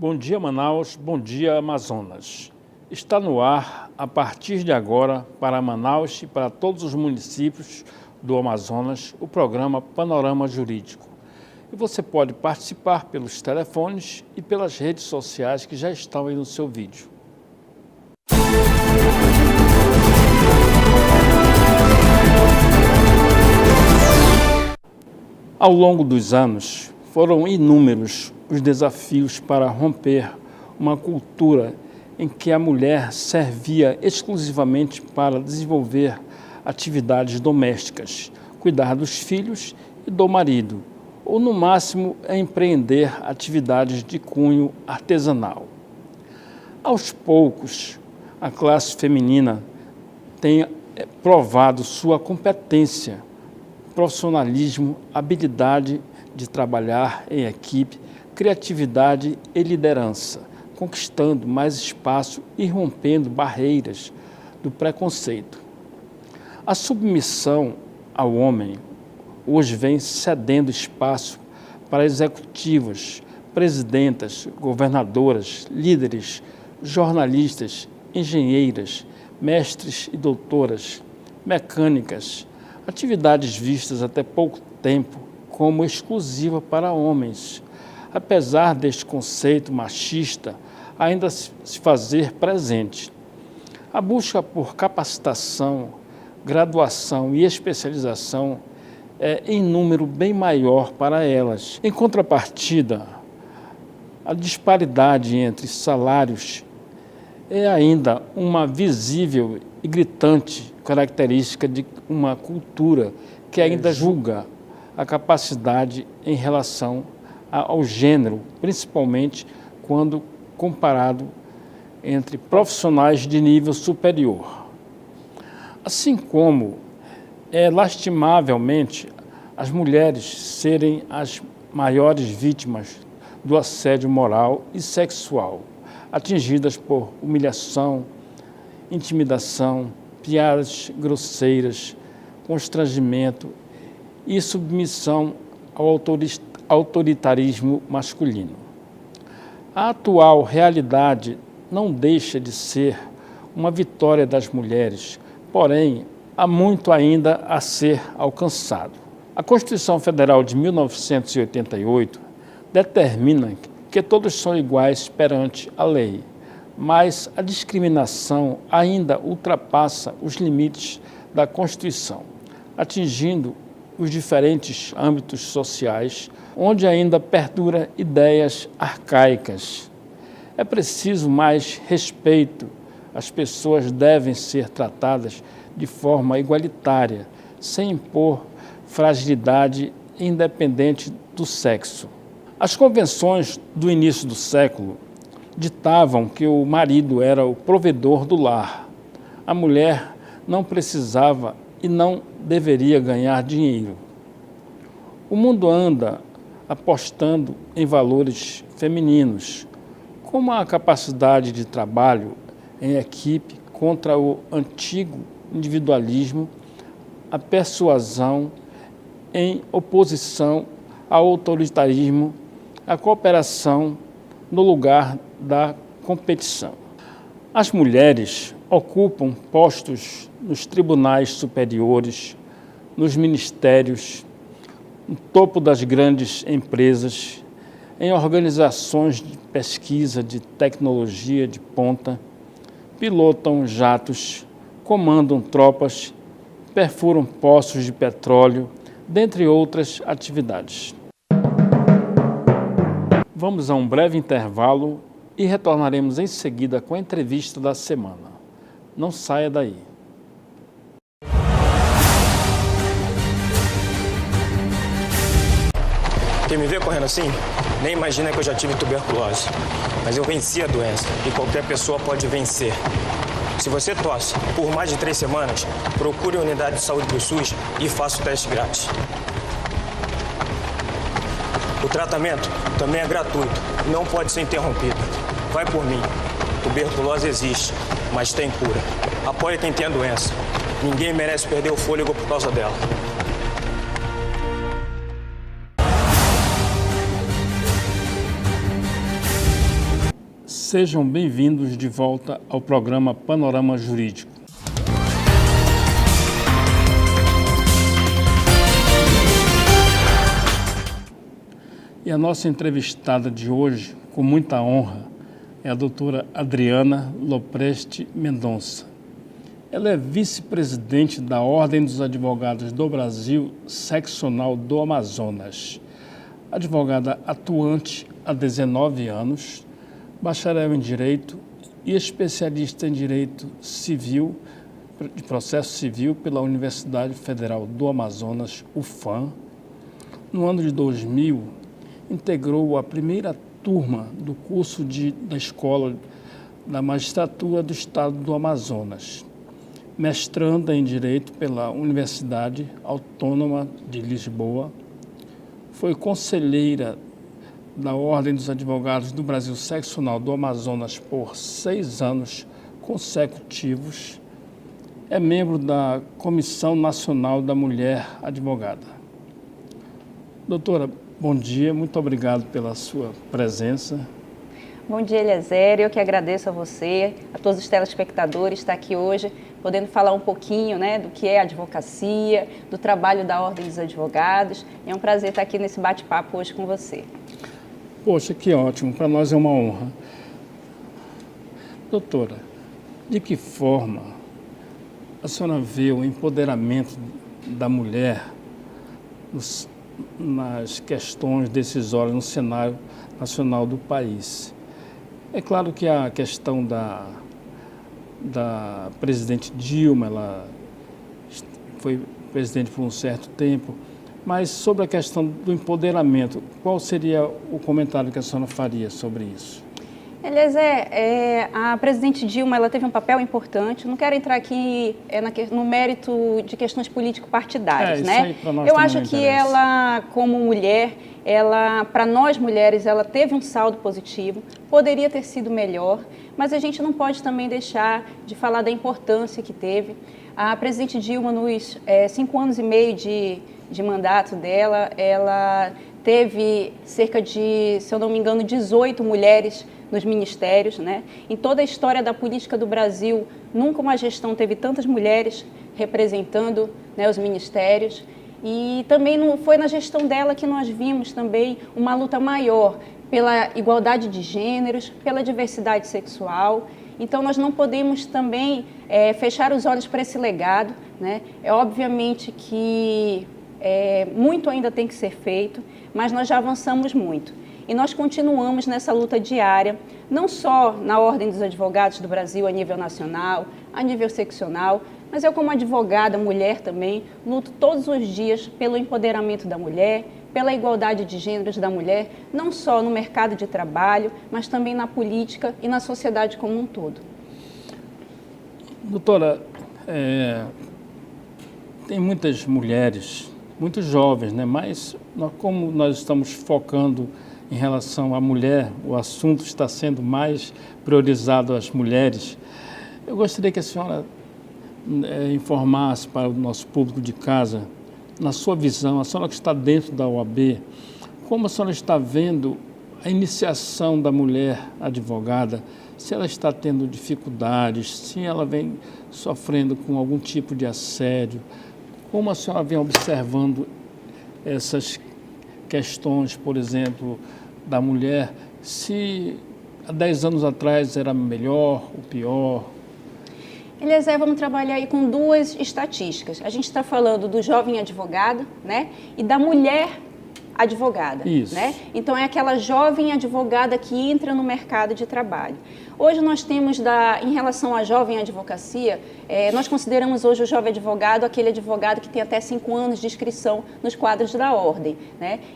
Bom dia, Manaus. Bom dia, Amazonas. Está no ar, a partir de agora, para Manaus e para todos os municípios do Amazonas, o programa Panorama Jurídico. E você pode participar pelos telefones e pelas redes sociais que já estão aí no seu vídeo. Ao longo dos anos, foram inúmeros os desafios para romper uma cultura em que a mulher servia exclusivamente para desenvolver atividades domésticas, cuidar dos filhos e do marido, ou no máximo empreender atividades de cunho artesanal. Aos poucos, a classe feminina tem provado sua competência, profissionalismo, habilidade de trabalhar em equipe, criatividade e liderança, conquistando mais espaço e rompendo barreiras do preconceito. A submissão ao homem hoje vem cedendo espaço para executivas, presidentas, governadoras, líderes, jornalistas, engenheiras, mestres e doutoras, mecânicas, atividades vistas até pouco tempo como exclusiva para homens, apesar deste conceito machista ainda se fazer presente. A busca por capacitação, graduação e especialização é em número bem maior para elas. Em contrapartida, a disparidade entre salários é ainda uma visível e gritante característica de uma cultura que ainda julga a capacidade em relação ao gênero, principalmente quando comparado entre profissionais de nível superior. Assim como lastimavelmente as mulheres serem as maiores vítimas do assédio moral e sexual, atingidas por humilhação, intimidação, piadas grosseiras, constrangimento e submissão ao autoritarismo masculino. A atual realidade não deixa de ser uma vitória das mulheres, porém, há muito ainda a ser alcançado. A Constituição Federal de 1988 determina que todos são iguais perante a lei, mas a discriminação ainda ultrapassa os limites da Constituição, atingindo os diferentes âmbitos sociais, onde ainda perdura ideias arcaicas. É preciso mais respeito. As pessoas devem ser tratadas de forma igualitária, sem impor fragilidade independente do sexo. As convenções do início do século ditavam que o marido era o provedor do lar. A mulher não precisava e não deveria ganhar dinheiro. O mundo anda apostando em valores femininos, como a capacidade de trabalho em equipe contra o antigo individualismo, a persuasão em oposição ao autoritarismo, a cooperação no lugar da competição. As mulheres ocupam postos nos tribunais superiores, nos ministérios, no topo das grandes empresas, em organizações de pesquisa de tecnologia de ponta, pilotam jatos, comandam tropas, perfuram poços de petróleo, dentre outras atividades. Vamos a um breve intervalo e retornaremos em seguida com a entrevista da semana. Não saia daí. Quem me vê correndo assim, nem imagina que eu já tive tuberculose. Mas eu venci a doença e qualquer pessoa pode vencer. Se você tosse por mais de 3 semanas, procure a unidade de saúde do SUS e faça o teste grátis. O tratamento também é gratuito e não pode ser interrompido. Vai por mim. Tuberculose existe, mas tem cura. Apoie quem tem a doença. Ninguém merece perder o fôlego por causa dela. Sejam bem-vindos de volta ao programa Panorama Jurídico. E a nossa entrevistada de hoje, com muita honra, é a doutora Adriana Lopresti Mendonça. Ela é vice-presidente da Ordem dos Advogados do Brasil, seccional do Amazonas. Advogada atuante há 19 anos, bacharel em Direito e especialista em Direito Civil, de Processo Civil pela Universidade Federal do Amazonas, UFAM. No ano de 2000, integrou a primeira turma do curso da Escola da Magistratura do Estado do Amazonas, mestranda em Direito pela Universidade Autônoma de Lisboa. Foi conselheira da Ordem dos Advogados do Brasil seccional do Amazonas por 6 anos consecutivos. É membro da Comissão Nacional da Mulher Advogada. Doutora, bom dia, muito obrigado pela sua presença. Bom dia, Eliezer. Eu que agradeço a você, a todos os telespectadores, estar aqui hoje, podendo falar um pouquinho, do que é a advocacia, do trabalho da Ordem dos Advogados. É um prazer estar aqui nesse bate-papo hoje com você. Poxa, que ótimo, para nós é uma honra. Doutora, de que forma a senhora vê o empoderamento da mulher nas questões decisórias no cenário nacional do país? É claro que a questão da presidente Dilma, ela foi presidente por um certo tempo, mas sobre a questão do empoderamento, qual seria o comentário que a senhora faria sobre isso? Eliezer, a presidente Dilma, ela teve um papel importante. Não quero entrar aqui no mérito de questões político-partidárias, isso aí pra nós Eu também acho não que interessa. ela, como mulher, para nós mulheres, ela teve um saldo positivo. Poderia ter sido melhor, mas a gente não pode também deixar de falar da importância que teve. A presidente Dilma, nos 5 anos e meio de mandato dela, ela teve cerca de, se eu não me engano, 18 mulheres nos ministérios, Em toda a história da política do Brasil, nunca uma gestão teve tantas mulheres representando, os ministérios. E também não foi na gestão dela que nós vimos também uma luta maior pela igualdade de gêneros, pela diversidade sexual. Então, nós não podemos também fechar os olhos para esse legado, É obviamente que muito ainda tem que ser feito, mas nós já avançamos muito. E nós continuamos nessa luta diária, não só na Ordem dos Advogados do Brasil a nível nacional, a nível seccional, mas eu, como advogada, mulher também, luto todos os dias pelo empoderamento da mulher, pela igualdade de gêneros da mulher, não só no mercado de trabalho, mas também na política e na sociedade como um todo. Doutora, tem muitas mulheres, muitos jovens, mas como nós estamos focando em relação à mulher, o assunto está sendo mais priorizado às mulheres. Eu gostaria que a senhora informasse para o nosso público de casa, na sua visão, a senhora que está dentro da OAB, como a senhora está vendo a iniciação da mulher advogada, se ela está tendo dificuldades, se ela vem sofrendo com algum tipo de assédio, como a senhora vem observando essas questões, por exemplo, da mulher, se há 10 anos atrás era melhor ou pior? Eliezer, vamos trabalhar aí com 2 estatísticas. A gente está falando do jovem advogado, e da mulher advogada. Isso. Então, é aquela jovem advogada que entra no mercado de trabalho. Hoje nós temos, em relação à jovem advocacia, nós consideramos hoje o jovem advogado aquele advogado que tem até 5 anos de inscrição nos quadros da ordem.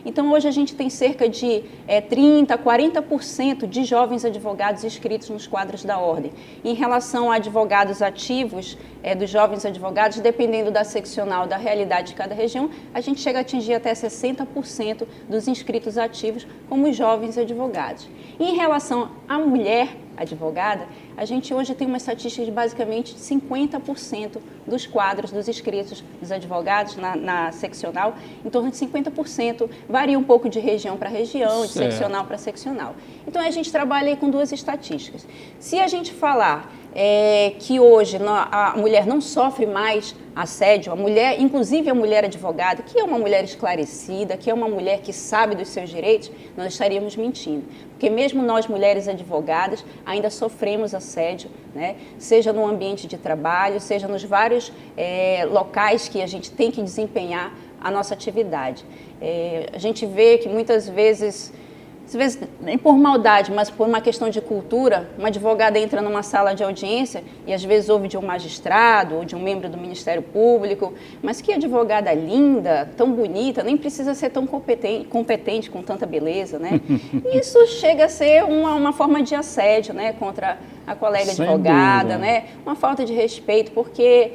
Então, hoje a gente tem cerca de 30%, 40% de jovens advogados inscritos nos quadros da ordem. Em relação a advogados ativos, dos jovens advogados, dependendo da seccional, da realidade de cada região, a gente chega a atingir até 60% dos inscritos ativos como jovens advogados. Em relação à mulher advogada, a gente hoje tem uma estatística de basicamente 50% dos quadros dos inscritos dos advogados na seccional, em torno de 50%, varia um pouco de região para região, de seccional para seccional. Então a gente trabalha aí com duas estatísticas. Se a gente falar que hoje a mulher não sofre mais assédio, a mulher, inclusive a mulher advogada, que é uma mulher esclarecida, que é uma mulher que sabe dos seus direitos, nós estaríamos mentindo. Porque mesmo nós, mulheres advogadas, ainda sofremos assédio, né? Seja no ambiente de trabalho, seja nos vários locais que a gente tem que desempenhar a nossa atividade. A gente vê que muitas vezes, às vezes nem por maldade, mas por uma questão de cultura, uma advogada entra numa sala de audiência e às vezes ouve de um magistrado ou de um membro do Ministério Público, mas que advogada linda, tão bonita, nem precisa ser tão competente com tanta beleza, né? Isso chega a ser uma forma de assédio, né, contra a colega advogada, né? Uma falta de respeito, porque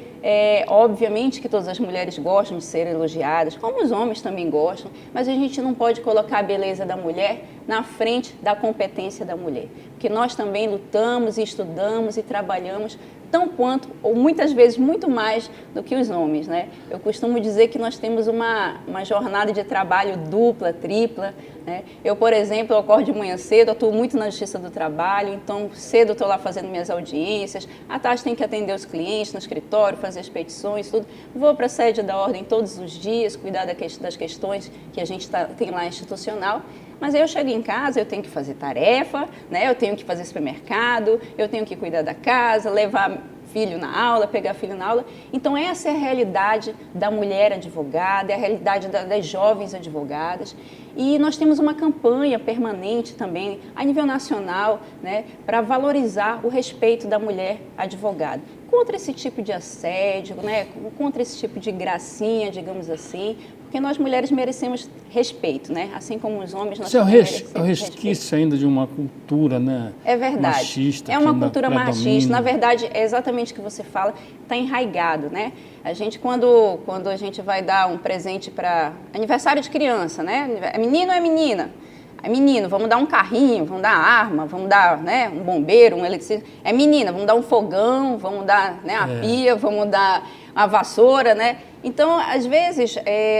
obviamente que todas as mulheres gostam de ser elogiadas, como os homens também gostam, mas a gente não pode colocar a beleza da mulher na frente da competência da mulher, porque nós também lutamos e estudamos e trabalhamos tão quanto, ou muitas vezes muito mais do que os homens, né? Eu costumo dizer que nós temos uma jornada de trabalho dupla, tripla, né? Eu, por exemplo, eu acordo de manhã cedo, atuo muito na Justiça do Trabalho, então cedo eu estou lá fazendo minhas audiências, à tarde tenho que atender os clientes no escritório, fazer as petições, tudo. Vou para a sede da ordem todos os dias, cuidar das questões que a gente tem lá institucional. Mas aí eu chego em casa, eu tenho que fazer tarefa, né? Eu tenho que fazer supermercado, eu tenho que cuidar da casa, levar filho na aula, pegar filho na aula. Então essa é a realidade da mulher advogada, é a realidade das jovens advogadas. E nós temos uma campanha permanente também, a nível nacional, né, para valorizar o respeito da mulher advogada. Contra esse tipo de assédio, né, contra esse tipo de gracinha, digamos assim, porque nós mulheres merecemos respeito, né? Assim como os homens, nós também merecemos respeito. É um resquício ainda de uma cultura, né? É verdade. Machista. É uma cultura machista. Na verdade, é exatamente o que você fala, está enraigado, né? A gente, quando a gente vai dar um presente para aniversário de criança, né? É menino ou é menina? É menino, vamos dar um carrinho, vamos dar arma, vamos dar, né, um bombeiro, um eletricista. É menina, vamos dar um fogão, vamos dar, né, a pia, vamos dar a vassoura, né? Então, às vezes,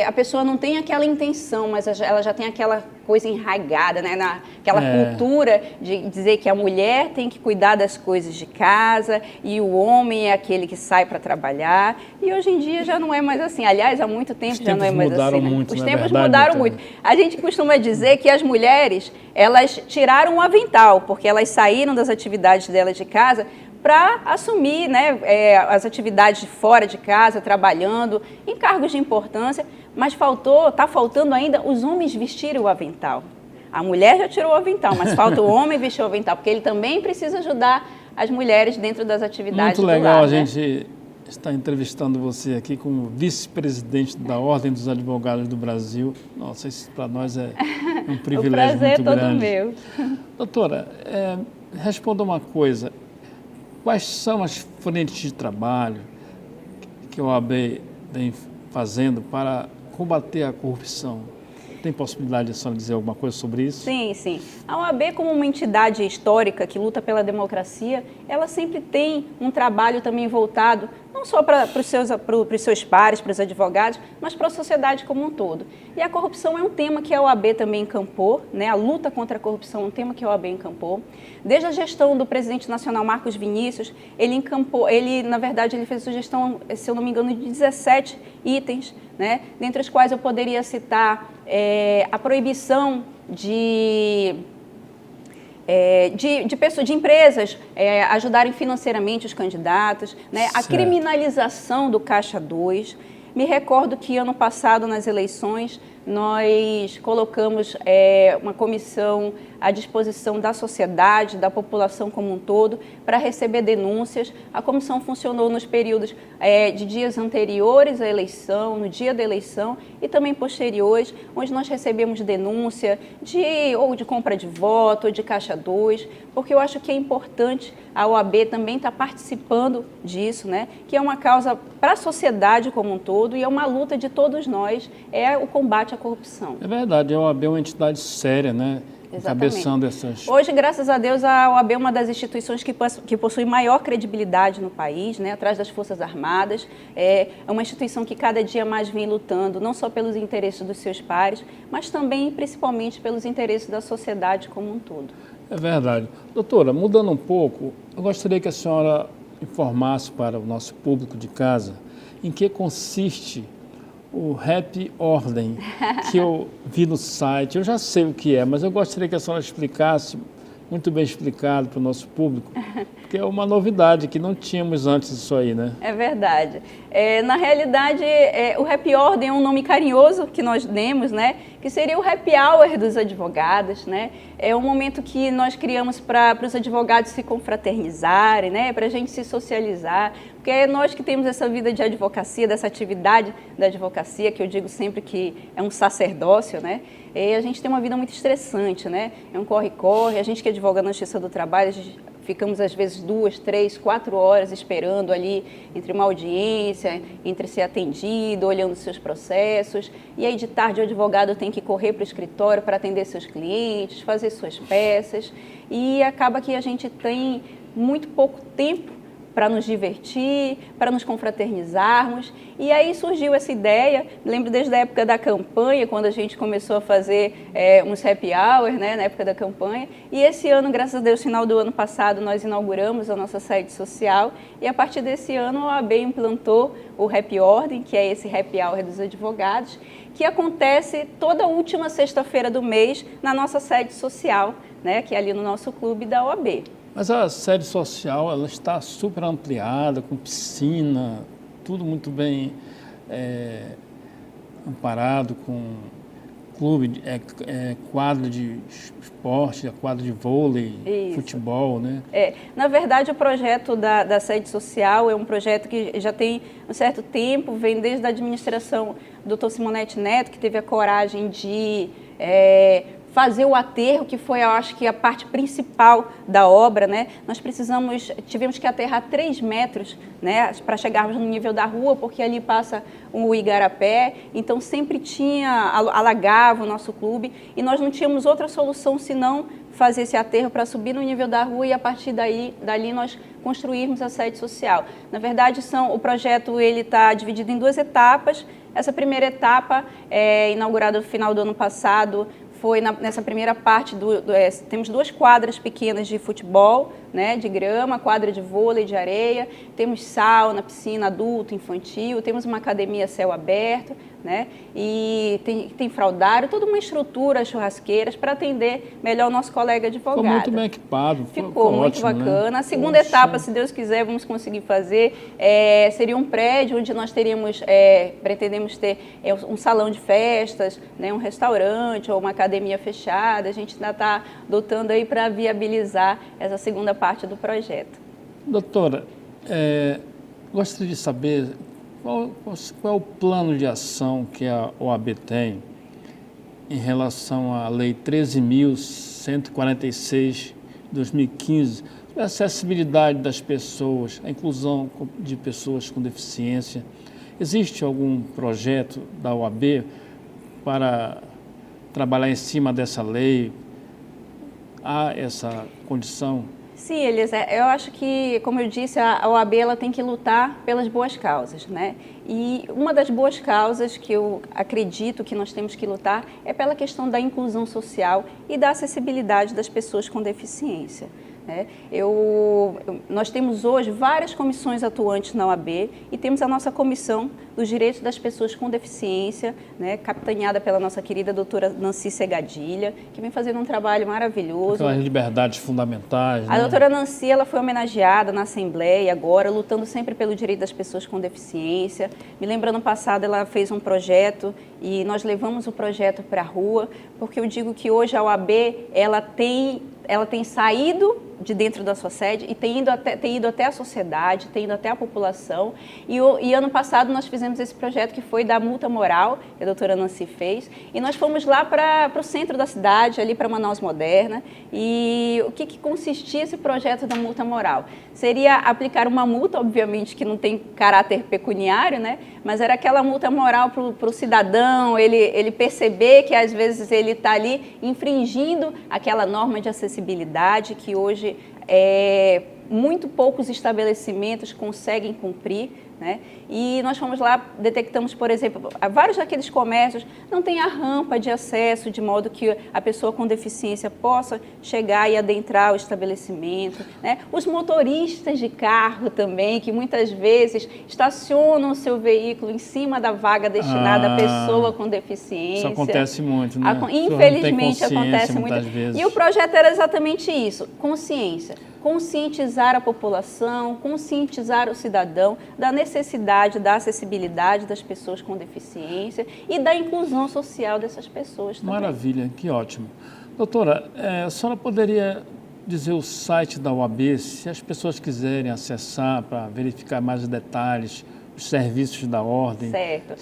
a pessoa não tem aquela intenção, mas ela já tem aquela coisa enraigada, né? Aquela cultura de dizer que a mulher tem que cuidar das coisas de casa e o homem é aquele que sai para trabalhar. E hoje em dia já não é mais assim. Aliás, há muito tempo já não é mais assim. Né? Os tempos mudaram muito. A gente costuma dizer que as mulheres, elas tiraram o avental, porque elas saíram das atividades delas de casa para assumir, né, as atividades de fora de casa, trabalhando em cargos de importância, mas está faltando ainda os homens vestirem o avental. A mulher já tirou o avental, mas falta o homem vestir o avental, porque ele também precisa ajudar as mulheres dentro das atividades do lar. Muito legal, né? A gente está entrevistando você aqui como vice-presidente da Ordem dos Advogados do Brasil. Nossa, isso para nós é um privilégio muito grande. O prazer é todo meu. Doutora, responda uma coisa. Quais são as frentes de trabalho que a OAB vem fazendo para combater a corrupção? Tem possibilidade de a senhora dizer alguma coisa sobre isso? Sim, sim. A OAB, como uma entidade histórica que luta pela democracia, ela sempre tem um trabalho também voltado não só para os seus pares, para os advogados, mas para a sociedade como um todo. E a corrupção é um tema que a OAB também encampou, né? A luta contra a corrupção é um tema que a OAB encampou. Desde a gestão do presidente nacional Marcos Vinícius, na verdade, ele fez sugestão, se eu não me engano, de 17 itens, né? Dentre os quais eu poderia citar a proibição de empresas ajudarem financeiramente os candidatos, né? A criminalização do Caixa 2. Me recordo que ano passado, nas eleições, nós colocamos uma comissão à disposição da sociedade, da população como um todo, para receber denúncias. A comissão funcionou nos períodos de dias anteriores à eleição, no dia da eleição e também posteriores, onde nós recebemos denúncia ou de compra de voto, ou de Caixa 2, porque eu acho que é importante a OAB também estar participando disso, né? Que é uma causa para a sociedade como um todo e é uma luta de todos nós, é o combate à corrupção. É verdade, a OAB é uma entidade séria, né? encabeçando essas... Hoje, graças a Deus, a OAB é uma das instituições que possui maior credibilidade no país, né, atrás das Forças Armadas. É uma instituição que cada dia mais vem lutando, não só pelos interesses dos seus pares, mas também, principalmente, pelos interesses da sociedade como um todo. É verdade. Doutora, mudando um pouco, eu gostaria que a senhora informasse para o nosso público de casa em que consiste o Happy Ordem, que eu vi no site. Eu já sei o que é, mas eu gostaria que a senhora explicasse, muito bem explicado para o nosso público, porque é uma novidade que não tínhamos antes disso aí, né? É verdade. Na realidade, o Happy Ordem é um nome carinhoso que nós demos, né? Que seria o Happy Hour dos advogados, né? É um momento que nós criamos para os advogados se confraternizarem, né? Para a gente se socializar, porque é nós que temos essa vida de advocacia, dessa atividade da advocacia, que eu digo sempre que é um sacerdócio, né? E a gente tem uma vida muito estressante, né? É um corre-corre, a gente que advoga na Justiça do Trabalho, a gente ficamos às vezes 2, 3, 4 horas esperando ali entre uma audiência, entre ser atendido, olhando seus processos, e aí de tarde o advogado tem que correr para o escritório para atender seus clientes, fazer suas peças, e acaba que a gente tem muito pouco tempo para nos divertir, para nos confraternizarmos. E aí surgiu essa ideia, lembro desde a época da campanha, quando a gente começou a fazer uns happy hours, né, na época da campanha. E esse ano, graças a Deus, final do ano passado, nós inauguramos a nossa sede social. E a partir desse ano, a OAB implantou o Happy Ordem, que é esse happy hour dos advogados, que acontece toda última sexta-feira do mês na nossa sede social, né, que é ali no nosso clube da OAB. Mas a sede social, ela está super ampliada, com piscina, tudo muito bem amparado, com clube, quadro de esporte, quadro de vôlei, isso, futebol, né? Na verdade, o projeto da sede social é um projeto que já tem um certo tempo, vem desde a administração do Dr. Simonetti Neto, que teve a coragem de fazer o aterro, que foi, eu acho que a parte principal da obra, né? Nós tivemos que aterrar 3 metros, né, para chegarmos no nível da rua, porque ali passa o Igarapé, então sempre alagava o nosso clube, e nós não tínhamos outra solução senão fazer esse aterro para subir no nível da rua e a partir dali nós construirmos a sede social. Na verdade, o projeto está dividido em 2 etapas. Essa primeira etapa, inaugurada no final do ano passado, foi nessa primeira parte, temos 2 quadras pequenas de futebol, né, de grama, quadra de vôlei, de areia, temos sauna, piscina adulto, infantil, temos uma academia a céu aberto, né, e tem fraldário, toda uma estrutura, churrasqueiras, para atender melhor o nosso colega advogado. Ficou muito bem equipado. Ficou muito ótimo, bacana. Né? A segunda etapa, se Deus quiser, vamos conseguir fazer, seria um prédio onde nós pretendemos ter um salão de festas, né, um restaurante ou uma academia fechada. A gente ainda está lutando aí para viabilizar essa segunda parte do projeto. Doutora, gostaria de saber qual é o plano de ação que a OAB tem em relação à Lei 13.146 de 2015, a acessibilidade das pessoas, a inclusão de pessoas com deficiência. Existe algum projeto da OAB para trabalhar em cima dessa lei? Há essa condição? Sim, Elisa, eu acho que, como eu disse, a OAB ela tem que lutar pelas boas causas, né? E uma das boas causas que eu acredito que nós temos que lutar é pela questão da inclusão social e da acessibilidade das pessoas com deficiência. Nós temos hoje várias comissões atuantes na OAB e temos a nossa comissão dos direitos das pessoas com deficiência, né, capitaneada pela nossa querida doutora Nancy Segadilha, que vem fazendo um trabalho maravilhoso. Aquelas liberdades fundamentais. A doutora Nancy ela foi homenageada na Assembleia agora, lutando sempre pelo direito das pessoas com deficiência. Me lembro, ano passado ela fez um projeto e nós levamos o projeto para a rua, porque eu digo que hoje a OAB ela tem saído de dentro da sua sede e tem ido até a sociedade, tem ido até a população. E ano passado nós fizemos esse projeto que foi da multa moral, que a doutora Nancy fez, e nós fomos lá para o centro da cidade, ali para Manaus Moderna. E o que consistia esse projeto da multa moral? Seria aplicar uma multa, obviamente que não tem caráter pecuniário, né? Mas era aquela multa moral para o cidadão, ele perceber que às vezes ele está ali infringindo aquela norma de acessibilidade que hoje muito poucos estabelecimentos conseguem cumprir, né? E nós fomos lá, detectamos, por exemplo, vários daqueles comércios não tem a rampa de acesso, de modo que a pessoa com deficiência possa chegar e adentrar o estabelecimento, né? Os motoristas de carro também, que muitas vezes estacionam o seu veículo em cima da vaga destinada à pessoa com deficiência. Isso acontece muito, né? Infelizmente acontece muitas vezes. E o projeto era exatamente isso, consciência. Conscientizar a população, conscientizar o cidadão da necessidade da acessibilidade das pessoas com deficiência e da inclusão social dessas pessoas também. Maravilha, que ótimo. Doutora, a senhora poderia dizer o site da OAB, se as pessoas quiserem acessar para verificar mais detalhes, os serviços da ordem? Certo.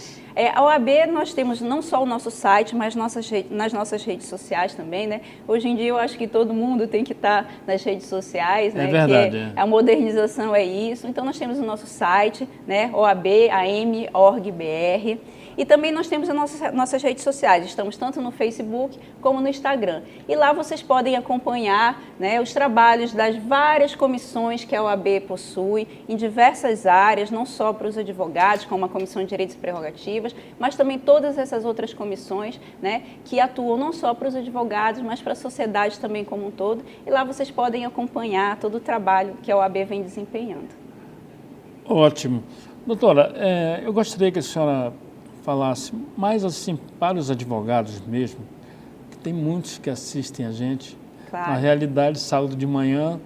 A OAB, nós temos não só o nosso site, mas nas nossas redes sociais também, né? Hoje em dia eu acho que todo mundo tem que estar nas redes sociais, né? É verdade. A modernização é isso. Então nós temos o nosso site, né? OAB.am.org.br. E também nós temos as nossas redes sociais, estamos tanto no Facebook como no Instagram. E lá vocês podem acompanhar, né, os trabalhos das várias comissões que a OAB possui em diversas áreas, não só para os advogados, como a Comissão de Direitos e Prerrogativas, mas também todas essas outras comissões, né, que atuam não só para os advogados, mas para a sociedade também como um todo. E lá vocês podem acompanhar todo o trabalho que a OAB vem desempenhando. Ótimo. Doutora, eu gostaria que a senhora falasse mais assim para os advogados mesmo, que tem muitos que assistem a gente. Claro. Na realidade, sábado de manhã,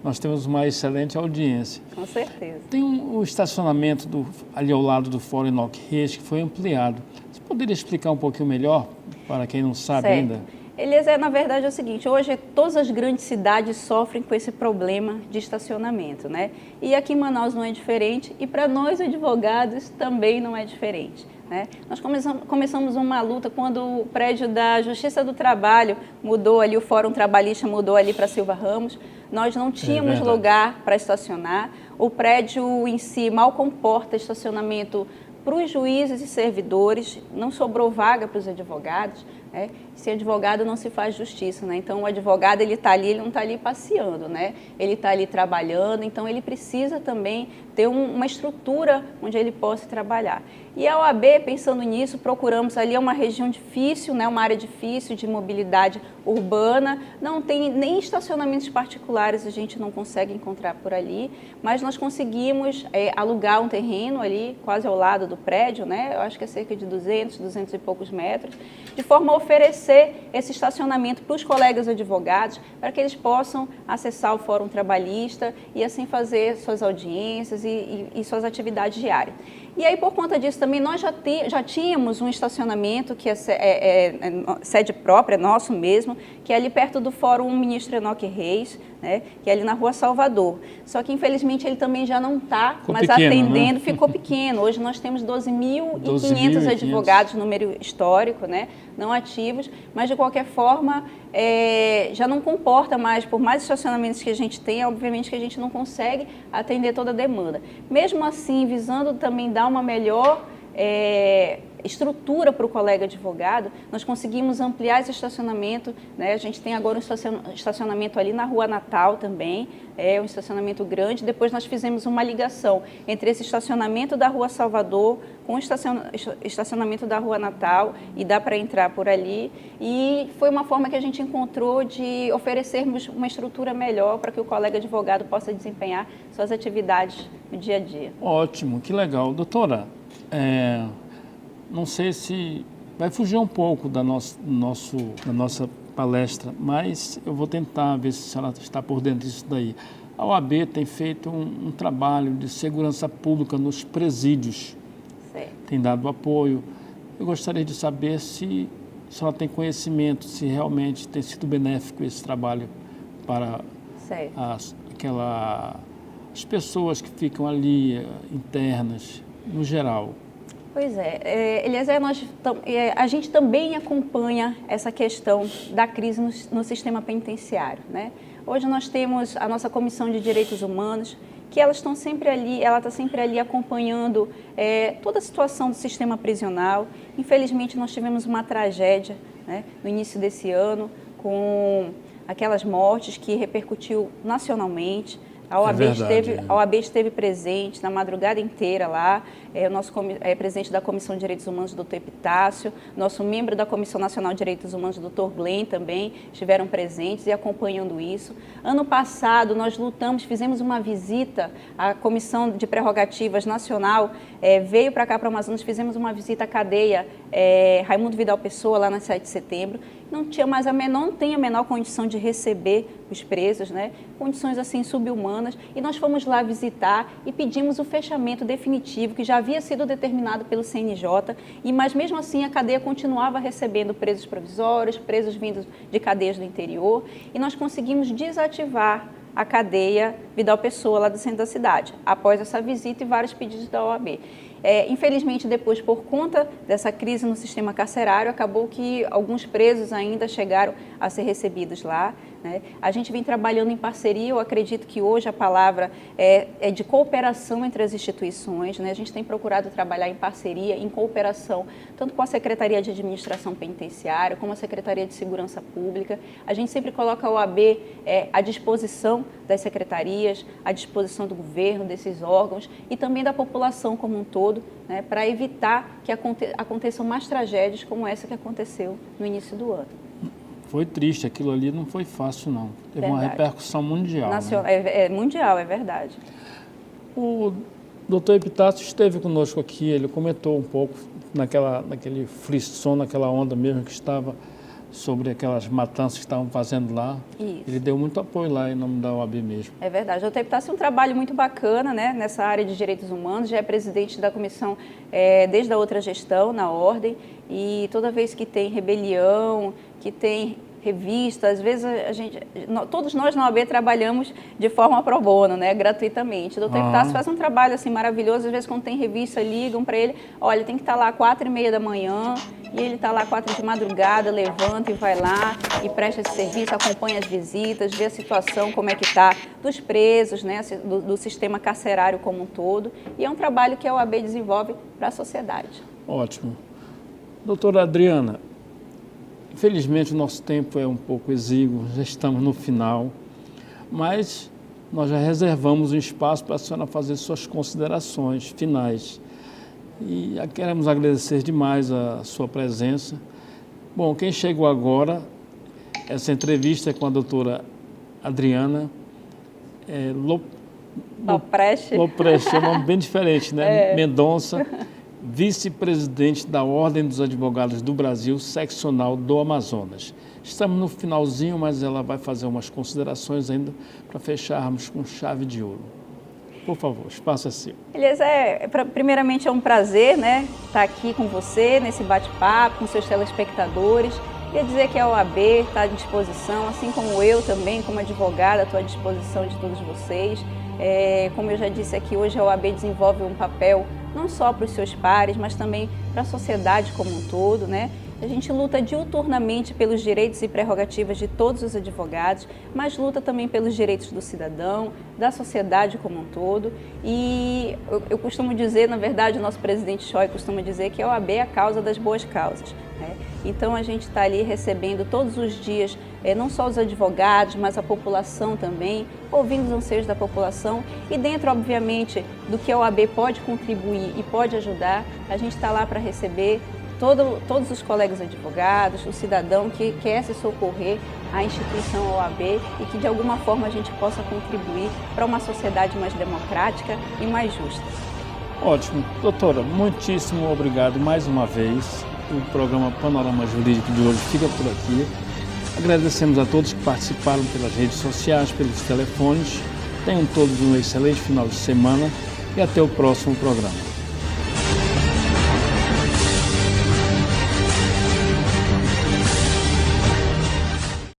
nós temos uma excelente audiência. Com certeza. Tem o estacionamento ali ao lado do Fórum Enoque Reis, que foi ampliado. Você poderia explicar um pouquinho melhor, para quem não sabe ainda? Eliezer, na verdade é o seguinte, hoje todas as grandes cidades sofrem com esse problema de estacionamento, né? E aqui em Manaus não é diferente e para nós advogados também não é diferente, né? Nós começamos uma luta quando o prédio da Justiça do Trabalho mudou ali, o Fórum Trabalhista mudou ali para Silva Ramos, nós não tínhamos lugar para estacionar, o prédio em si mal comporta estacionamento para os juízes e servidores, não sobrou vaga para os advogados, né? Sem advogado não se faz justiça, né? Então o advogado ele está ali, ele não está ali passeando, né? Ele está ali trabalhando, então ele precisa também ter uma estrutura onde ele possa trabalhar. E a OAB, pensando nisso, procuramos ali uma região difícil, né? Uma área difícil de mobilidade urbana, não tem nem estacionamentos particulares, a gente não consegue encontrar por ali, mas nós conseguimos alugar um terreno ali, quase ao lado do prédio, né? Eu acho que é cerca de 200 e poucos metros, de forma a oferecer esse estacionamento para os colegas advogados, para que eles possam acessar o Fórum Trabalhista e assim fazer suas audiências e suas atividades diárias. E aí, por conta disso, também nós já tínhamos um estacionamento que é sede própria, nosso mesmo, que é ali perto do Fórum Ministro Enoque Reis, né, que é ali na Rua Salvador. Só que, infelizmente, ele também já não está mais atendendo, né? Ficou pequeno. Hoje nós temos 12.500 advogados, número histórico, né, não ativos, mas, de qualquer forma, já não comporta mais, por mais estacionamentos que a gente tenha, obviamente que a gente não consegue atender toda a demanda. Mesmo assim, visando também dar uma melhor estrutura para o colega advogado, nós conseguimos ampliar esse estacionamento, né? A gente tem agora um estacionamento ali na Rua Natal também, um estacionamento grande. Depois nós fizemos uma ligação entre esse estacionamento da Rua Salvador com o estacionamento da Rua Natal e dá para entrar por ali. E foi uma forma que a gente encontrou de oferecermos uma estrutura melhor para que o colega advogado possa desempenhar suas atividades no dia a dia. Ótimo, que legal. Doutora, não sei se vai fugir um pouco da nossa palestra, mas eu vou tentar ver se ela está por dentro disso daí. A OAB tem feito um trabalho de segurança pública nos presídios. Certo. Tem dado apoio. Eu gostaria de saber se a senhora tem conhecimento, se realmente tem sido benéfico esse trabalho para Certo. As pessoas que ficam ali internas, no geral. Pois é, Eliezer, a gente também acompanha essa questão da crise no sistema penitenciário, né? Hoje nós temos a nossa Comissão de Direitos Humanos, que ela está sempre ali acompanhando toda a situação do sistema prisional. Infelizmente, nós tivemos uma tragédia, né, no início desse ano, com aquelas mortes que repercutiu nacionalmente. A OAB esteve presente na madrugada inteira lá, o nosso presidente da Comissão de Direitos Humanos, doutor Epitácio, nosso membro da Comissão Nacional de Direitos Humanos, doutor Glenn, também estiveram presentes e acompanhando isso. Ano passado, nós fizemos uma visita à Comissão de Prerrogativas Nacional, veio para cá, para o Amazonas, fizemos uma visita à cadeia Raimundo Vidal Pessoa, lá na 7 de setembro. Não tem a menor condição de receber os presos, né? Condições assim subhumanas, e nós fomos lá visitar e pedimos o fechamento definitivo, que já havia sido determinado pelo CNJ, mas mesmo assim a cadeia continuava recebendo presos provisórios, presos vindos de cadeias do interior, e nós conseguimos desativar a cadeia Vidal Pessoa, lá do centro da cidade, após essa visita e vários pedidos da OAB. Infelizmente, depois, por conta dessa crise no sistema carcerário, acabou que alguns presos ainda chegaram a ser recebidos lá, né? A gente vem trabalhando em parceria, eu acredito que hoje a palavra é de cooperação entre as instituições, né? A gente tem procurado trabalhar em parceria, em cooperação, tanto com a Secretaria de Administração Penitenciária, como a Secretaria de Segurança Pública. A gente sempre coloca a OAB à disposição das secretarias, à disposição do governo, desses órgãos e também da população como um todo, né, para evitar que aconteçam mais tragédias como essa que aconteceu no início do ano. Foi triste, aquilo ali não foi fácil, não. Teve uma repercussão mundial. Né? Mundial, é verdade. O doutor Epitácio esteve conosco aqui, ele comentou um pouco naquele frisson, naquela onda mesmo que estava sobre aquelas matanças que estavam fazendo lá. Isso. Ele deu muito apoio lá em nome da OAB mesmo. É verdade. O doutor Epitácio é um trabalho muito bacana, né, nessa área de direitos humanos, já é presidente da comissão desde a outra gestão, na Ordem, e toda vez que tem rebelião, que tem revista, às vezes todos nós na OAB trabalhamos de forma pro bono, né, gratuitamente. O doutor Epitácio faz um trabalho assim maravilhoso, às vezes quando tem revista ligam para ele, olha, tem que estar lá às 4h30 da manhã, e ele está lá 4 de madrugada, levanta e vai lá e presta esse serviço, acompanha as visitas, vê a situação, como é que está dos presos, né, do sistema carcerário como um todo, e é um trabalho que a OAB desenvolve para a sociedade. Ótimo. Doutora Adriana, infelizmente o nosso tempo é um pouco exíguo, já estamos no final, mas nós já reservamos um espaço para a senhora fazer suas considerações finais. E queremos agradecer demais a sua presença. Bom, quem chegou agora, essa entrevista é com a doutora Adriana Lopresti, é um nome bem diferente, né? Mendonça, vice-presidente da Ordem dos Advogados do Brasil, seccional do Amazonas. Estamos no finalzinho, mas ela vai fazer umas considerações ainda para fecharmos com chave de ouro. Por favor, espaço é seu. Eliezer, primeiramente é um prazer, né, estar aqui com você, nesse bate-papo, com seus telespectadores. Queria dizer que a OAB está à disposição, assim como eu também, como advogada, estou à disposição de todos vocês. Como eu já disse aqui, hoje a OAB desenvolve um papel não só para os seus pares, mas também para a sociedade como um todo, né? A gente luta diuturnamente pelos direitos e prerrogativas de todos os advogados, mas luta também pelos direitos do cidadão, da sociedade como um todo. E eu costumo dizer, na verdade, o nosso presidente Choi costuma dizer que a OAB é a causa das boas causas, né? Então a gente está ali recebendo todos os dias, não só os advogados, mas a população também, ouvindo os anseios da população e dentro, obviamente, do que a OAB pode contribuir e pode ajudar, a gente está lá para receber todos os colegas advogados, o cidadão que quer se socorrer à instituição OAB e que de alguma forma a gente possa contribuir para uma sociedade mais democrática e mais justa. Ótimo. Doutora, muitíssimo obrigado mais uma vez. O programa Panorama Jurídico de hoje fica por aqui. Agradecemos a todos que participaram pelas redes sociais, pelos telefones. Tenham todos um excelente final de semana e até o próximo programa.